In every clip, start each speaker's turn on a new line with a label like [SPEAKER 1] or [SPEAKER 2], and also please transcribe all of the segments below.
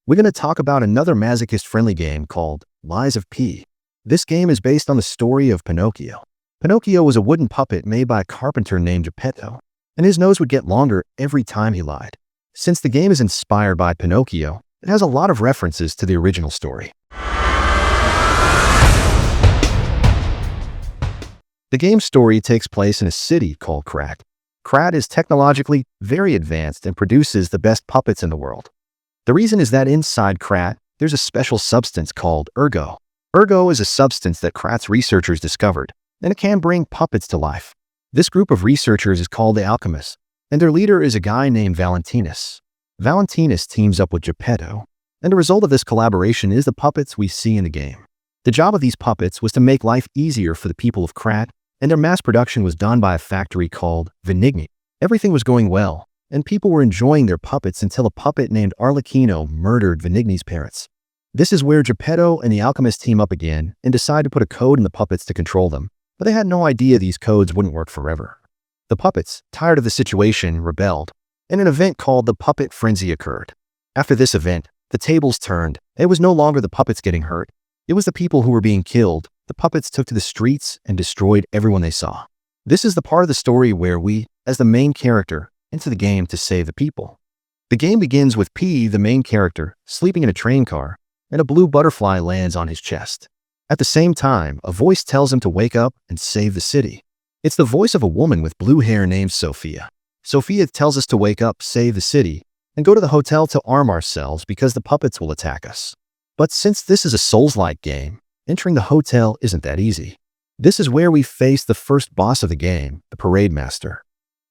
[SPEAKER 1] we're going to talk about another masochist-friendly game called Lies of P. This game is based on the story of Pinocchio. Pinocchio was a wooden puppet made by a carpenter named Geppetto, and his nose would get longer every time he lied. Since the game is inspired by Pinocchio, it has a lot of references to the original story. The game's story takes place in a city called Krat. Krat is technologically very advanced and produces the best puppets in the world. The reason is that inside Krat, there's a special substance called ergo. Ergo is a substance that Krat's researchers discovered, and it can bring puppets to life. This group of researchers is called the Alchemists, and their leader is a guy named Valentinus. Valentinus teams up with Geppetto, and the result of this collaboration is the puppets we see in the game. The job of these puppets was to make life easier for the people of Krat, and their mass production was done by a factory called Venigni. Everything was going well, and people were enjoying their puppets until a puppet named Arlecchino murdered Venigni's parents. This is where Geppetto and the Alchemists team up again and decide to put a code in the puppets to control them, but they had no idea these codes wouldn't work forever. The puppets, tired of the situation, rebelled, and an event called the Puppet Frenzy occurred. After this event, the tables turned. It was no longer the puppets getting hurt. It was the people who were being killed. The puppets took to the streets and destroyed everyone they saw. This is the part of the story where we, as the main character, enter the game to save the people. The game begins with P, the main character, sleeping in a train car, and a blue butterfly lands on his chest. At the same time, a voice tells him to wake up and save the city. It's the voice of a woman with blue hair named Sophia. Sophia tells us to wake up, save the city, and go to the hotel to arm ourselves because the puppets will attack us. But since this is a Souls-like game, entering the hotel isn't that easy. This is where we face the first boss of the game, the Parade Master.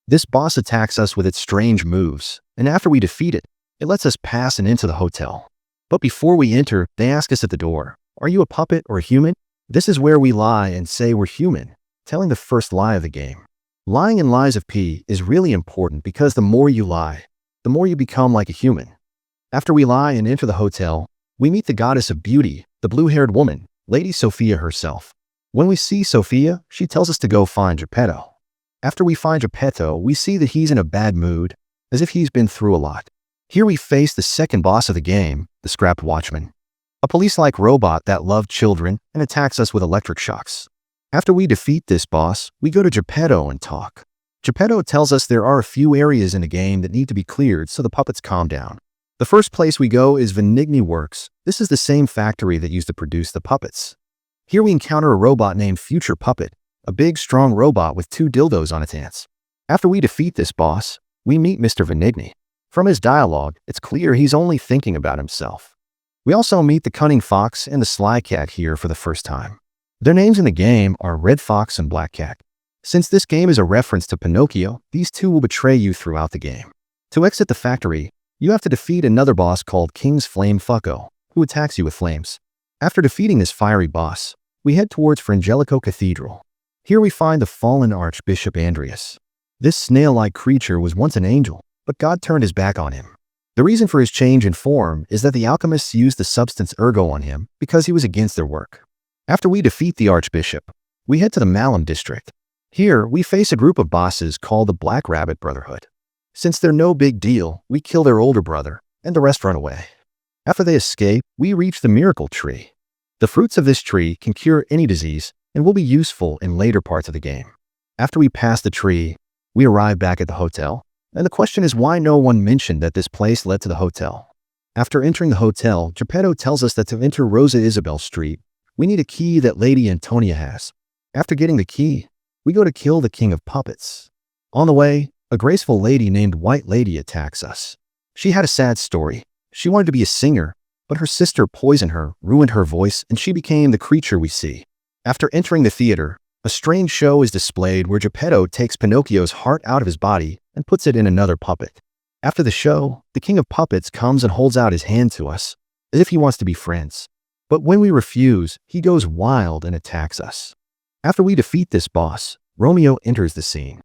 [SPEAKER 1] This boss attacks us with its strange moves, and after we defeat it, it lets us pass and into the hotel. But before we enter, they ask us at the door, "Are you a puppet or a human?" This is where we lie and say we're human, telling the first lie of the game. Lying in Lies of P is really important because the more you lie, the more you become like a human. After we lie and enter the hotel, we meet the goddess of beauty, the blue-haired woman, Lady Sophia herself. When we see Sophia, she tells us to go find Geppetto. After we find Geppetto, we see that he's in a bad mood, as if he's been through a lot. Here we face the second boss of the game, the Scrapped Watchman, a police-like robot that loved children and attacks us with electric shocks. After we defeat this boss, we go to Geppetto and talk. Geppetto tells us there are a few areas in the game that need to be cleared so the puppets calm down. The first place we go is Venigni Works. This is the same factory that used to produce the puppets. Here we encounter a robot named Future Puppet, a big, strong robot with 2 dildos on its hands. After we defeat this boss, we meet Mr. Venigni. From his dialogue, it's clear he's only thinking about himself. We also meet the Cunning Fox and the Sly Cat here for the first time. Their names in the game are Red Fox and Black Cat. Since this game is a reference to Pinocchio, these two will betray you throughout the game. To exit the factory, you have to defeat another boss called King's Flame Fucko, who attacks you with flames. After defeating this fiery boss, we head towards Frangelico Cathedral. Here we find the fallen Archbishop Andreas. This snail-like creature was once an angel, but God turned his back on him. The reason for his change in form is that the alchemists used the substance ergo on him because he was against their work. After we defeat the Archbishop, we head to the Malum district. Here, we face a group of bosses called the Black Rabbit Brotherhood. Since they're no big deal, we kill their older brother, and the rest run away. After they escape, we reach the Miracle Tree. The fruits of this tree can cure any disease and will be useful in later parts of the game. After we pass the tree, we arrive back at the hotel, and the question is why no one mentioned that this place led to the hotel. After entering the hotel, Geppetto tells us that to enter Rosa Isabel Street, we need a key that Lady Antonia has. After getting the key, we go to kill the King of Puppets. On the way, a graceful lady named White Lady attacks us. She had a sad story. She wanted to be a singer, but her sister poisoned her, ruined her voice, and she became the creature we see. After entering the theater, a strange show is displayed where Geppetto takes Pinocchio's heart out of his body and puts it in another puppet. After the show, the King of Puppets comes and holds out his hand to us, as if he wants to be friends. But when we refuse, he goes wild and attacks us. After we defeat this boss, Romeo enters the scene.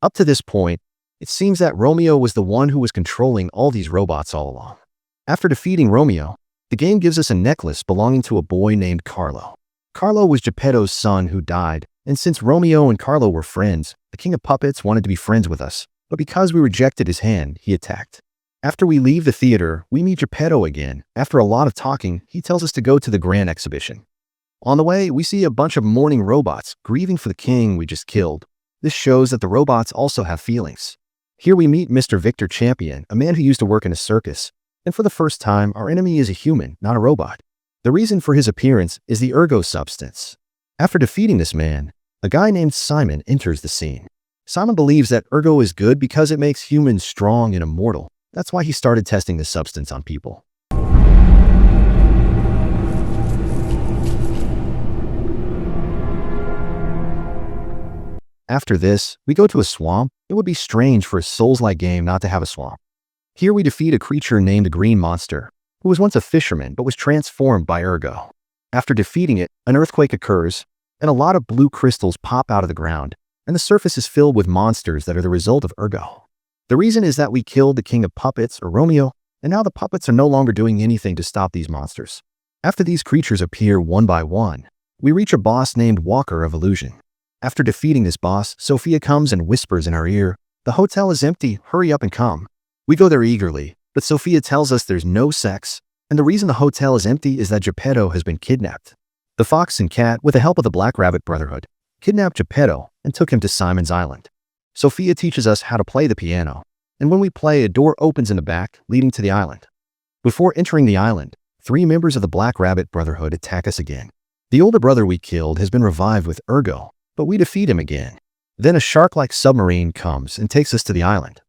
[SPEAKER 1] Up to this point, it seems that Romeo was the one who was controlling all these robots all along. After defeating Romeo, the game gives us a necklace belonging to a boy named Carlo. Carlo was Geppetto's son who died, and since Romeo and Carlo were friends, the King of Puppets wanted to be friends with us, but because we rejected his hand, he attacked. After we leave the theater, we meet Geppetto again. After a lot of talking, he tells us to go to the grand exhibition. On the way, we see a bunch of mourning robots grieving for the king we just killed. This shows that the robots also have feelings. Here we meet Mr. Victor Champion, a man who used to work in a circus, and for the first time, our enemy is a human, not a robot. The reason for his appearance is the ergo substance. After defeating this man, a guy named Simon enters the scene. Simon believes that ergo is good because it makes humans strong and immortal. That's why he started testing this substance on people. After this, we go to a swamp. It would be strange for a Souls-like game not to have a swamp. Here we defeat a creature named the Green Monster, who was once a fisherman but was transformed by ergo. After defeating it, an earthquake occurs, and a lot of blue crystals pop out of the ground, and the surface is filled with monsters that are the result of ergo. The reason is that we killed the King of Puppets, or Romeo, and now the puppets are no longer doing anything to stop these monsters. After these creatures appear one by one, we reach a boss named Walker of Illusion. After defeating this boss, Sophia comes and whispers in our ear, "The hotel is empty, hurry up and come." We go there eagerly, but Sophia tells us there's no sex, and the reason the hotel is empty is that Geppetto has been kidnapped. The fox and cat, with the help of the Black Rabbit Brotherhood, kidnapped Geppetto and took him to Simon's Island. Sophia teaches us how to play the piano, and when we play, a door opens in the back, leading to the island. Before entering the island, 3 members of the Black Rabbit Brotherhood attack us again. The older brother we killed has been revived with ergo, but we defeat him again. Then a shark-like submarine comes and takes us to the island.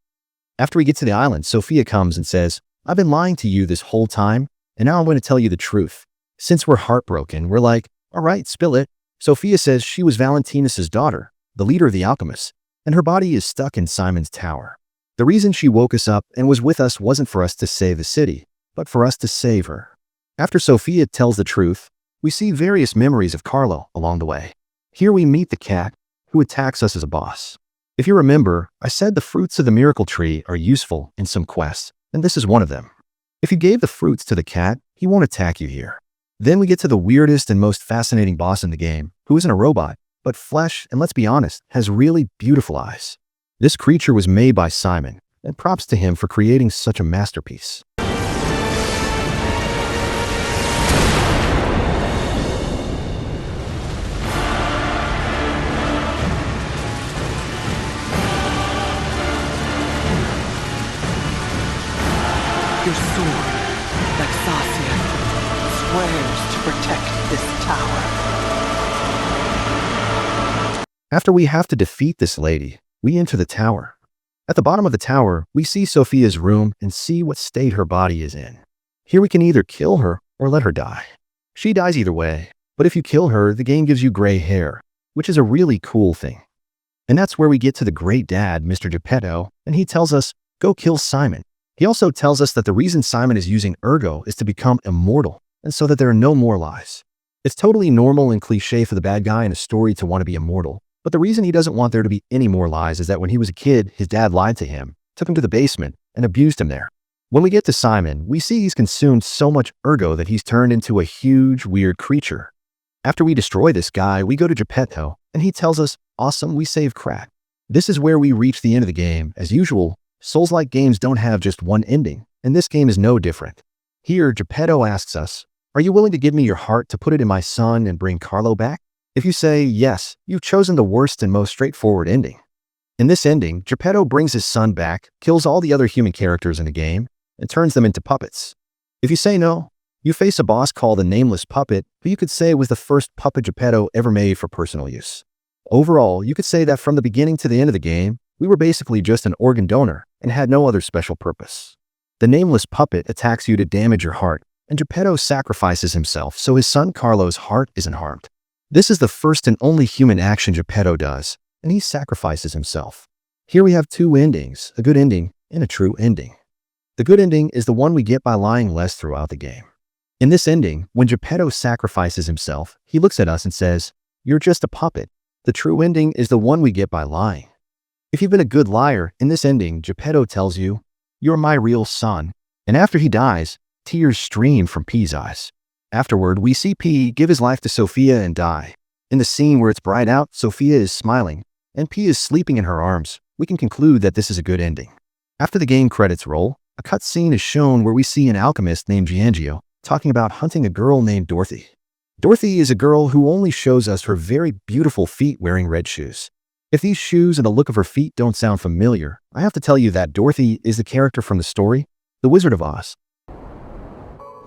[SPEAKER 1] After we get to the island, Sophia comes and says, "I've been lying to you this whole time, and now I'm going to tell you the truth." Since we're heartbroken, we're like, "All right, spill it." Sophia says she was Valentinus' daughter, the leader of the alchemists, and her body is stuck in Simon's tower. The reason she woke us up and was with us wasn't for us to save the city, but for us to save her. After Sophia tells the truth, we see various memories of Carlo along the way. Here we meet the cat, who attacks us as a boss. If you remember, I said the fruits of the miracle tree are useful in some quests, and this is one of them. If you gave the fruits to the cat, he won't attack you here. Then we get to the weirdest and most fascinating boss in the game, who isn't a robot, but flesh, and let's be honest, has really beautiful eyes. This creature was made by Simon, and props to him for creating such a masterpiece.
[SPEAKER 2] Your sword, Vexasia, swears to protect this tower.
[SPEAKER 1] After we have to defeat this lady, we enter the tower. At the bottom of the tower, we see Sophia's room and see what state her body is in. Here we can either kill her or let her die. She dies either way, but if you kill her, the game gives you gray hair, which is a really cool thing. And that's where we get to the great dad, Mr. Geppetto, and he tells us, "Go kill Simon." He also tells us that the reason Simon is using ergo is to become immortal, and so that there are no more lies. It's totally normal and cliche for the bad guy in a story to want to be immortal, but the reason he doesn't want there to be any more lies is that when he was a kid, his dad lied to him, took him to the basement, and abused him there. When we get to Simon, we see he's consumed so much ergo that he's turned into a huge, weird creature. After we destroy this guy, we go to Geppetto, and he tells us, "Awesome, we saved Crack." This is where we reach the end of the game. As usual, Souls-like games don't have just one ending, and this game is no different. Here, Geppetto asks us, "Are you willing to give me your heart to put it in my son and bring Carlo back?" If you say yes, you've chosen the worst and most straightforward ending. In this ending, Geppetto brings his son back, kills all the other human characters in the game, and turns them into puppets. If you say no, you face a boss called the Nameless Puppet, who you could say was the first puppet Geppetto ever made for personal use. Overall, you could say that from the beginning to the end of the game, we were basically just an organ donor and had no other special purpose. The Nameless Puppet attacks you to damage your heart, and Geppetto sacrifices himself so his son Carlo's heart isn't harmed. This is the first and only human action Geppetto does, and he sacrifices himself. Here we have 2 endings, a good ending and a true ending. The good ending is the one we get by lying less throughout the game. In this ending, when Geppetto sacrifices himself, he looks at us and says, "You're just a puppet." The true ending is the one we get by lying. If you've been a good liar, in this ending, Geppetto tells you, "You're my real son." And after he dies, tears stream from P's eyes. Afterward, we see P give his life to Sophia and die. In the scene where it's bright out, Sophia is smiling, and P is sleeping in her arms. We can conclude that this is a good ending. After the game credits roll, a cutscene is shown where we see an alchemist named Giangio talking about hunting a girl named Dorothy. Dorothy is a girl who only shows us her very beautiful feet wearing red shoes. If these shoes and the look of her feet don't sound familiar, I have to tell you that Dorothy is the character from the story, The Wizard of Oz.